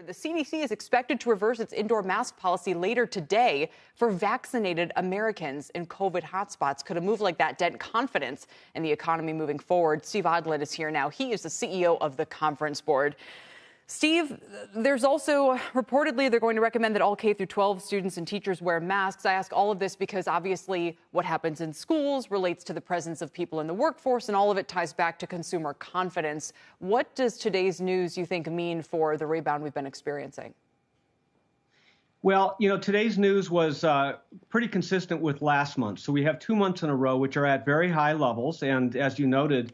The CDC is expected to reverse its indoor mask policy later today for vaccinated Americans in COVID hotspots. Could a move like that dent confidence in the economy moving forward? Steve Odlett is here now. He is the CEO of the Conference Board. Steve, there's also reportedly they're going to recommend that all K through 12 students and teachers wear masks. I ask all of this because obviously what happens in schools relates to the presence of people in the workforce, and all of it ties back to consumer confidence. What does today's news, you think, mean for the rebound we've been experiencing? Well, today's news was pretty consistent with last month. So we have 2 months in a row which are at very high levels, and as you noted,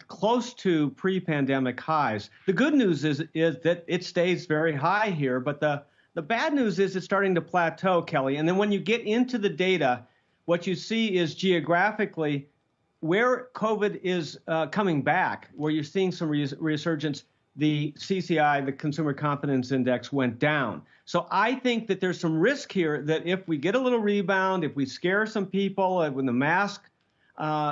close to pre-pandemic highs. The good news is that it stays very high here, but the bad news is it's starting to plateau, Kelly. And then when you get into the data, what you see is geographically where COVID is coming back, where you're seeing some resurgence, the CCI, the Consumer Confidence Index, went down. So I think that there's some risk here that if we get a little rebound, if we scare some people, when the mask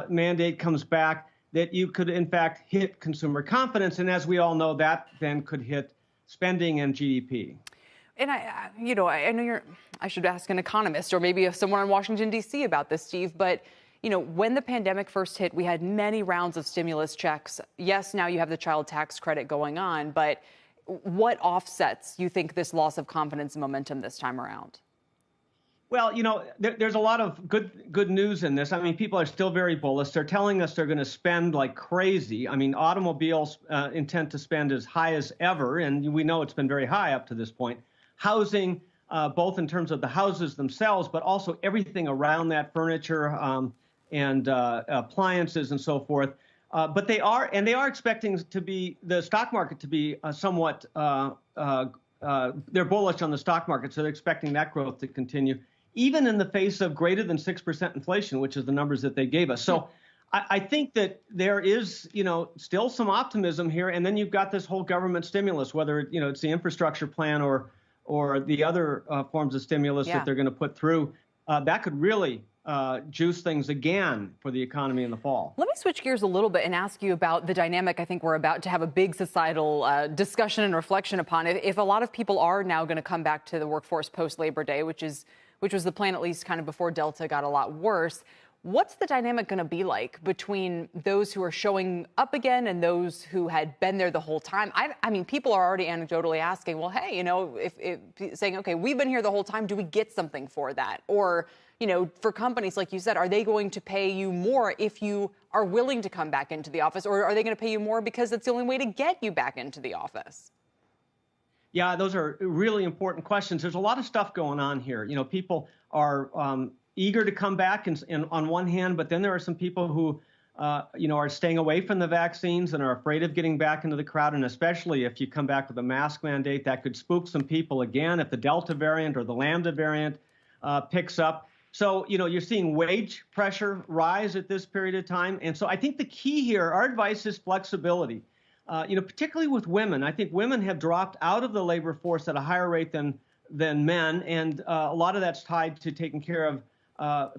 mandate comes back, that you could, in fact, hit consumer confidence. And as we all know, that then could hit spending and GDP. And I know I should ask an economist or maybe someone in Washington, D.C. about this, Steve. But, when the pandemic first hit, we had many rounds of stimulus checks. Yes, now you have the child tax credit going on. But what offsets, you think, this loss of confidence and momentum this time around? Well, there's a lot of good news in this. I mean, people are still very bullish. They're telling us they're going to spend like crazy. I mean, automobiles intent to spend as high as ever, and we know it's been very high up to this point. Housing, both in terms of the houses themselves, but also everything around that, furniture and appliances and so forth. But they are expecting the stock market to be somewhat. They're bullish on the stock market, so they're expecting that growth to continue, even in the face of greater than 6% inflation, which is the numbers that they gave us. So I think that there is, still some optimism here. And then you've got this whole government stimulus, whether, it's the infrastructure plan or the other forms of stimulus that they're going to put through. That could really juice things again for the economy in the fall. Let me switch gears a little bit and ask you about the dynamic I think we're about to have a big societal discussion and reflection upon. If a lot of people are now going to come back to the workforce post-Labor Day, which was the plan at least kind of before Delta got a lot worse, what's the dynamic going to be like between those who are showing up again and those who had been there the whole time? I mean, people are already anecdotally asking, well, hey, if saying, okay, we've been here the whole time, do we get something for that? Or, for companies, like you said, are they going to pay you more if you are willing to come back into the office? Or are they going to pay you more because it's the only way to get you back into the office? Yeah, those are really important questions. There's a lot of stuff going on here. People are eager to come back on one hand, but then there are some people who, are staying away from the vaccines and are afraid of getting back into the crowd. And especially if you come back with a mask mandate, that could spook some people again if the Delta variant or the Lambda variant picks up. So, you're seeing wage pressure rise at this period of time. And so I think the key here, our advice is flexibility. Particularly with women. I think women have dropped out of the labor force at a higher rate than men, and a lot of that's tied to taking care of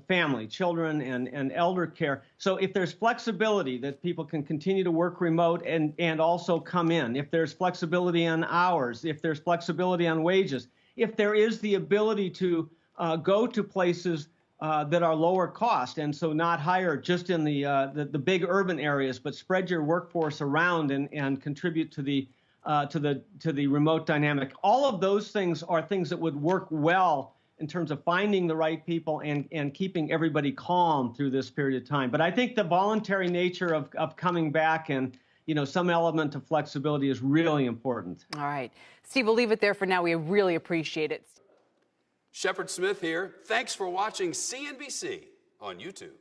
family, children, and elder care. So if there's flexibility that people can continue to work remote and also come in, if there's flexibility on hours, if there's flexibility on wages, if there is the ability to go to places that are lower cost, and so not hire just in the big urban areas, but spread your workforce around and contribute to the remote dynamic. All of those things are things that would work well in terms of finding the right people and keeping everybody calm through this period of time. But I think the voluntary nature of coming back and some element of flexibility is really important. All right, Steve, we'll leave it there for now. We really appreciate it. Shepard Smith here. Thanks for watching CNBC on YouTube.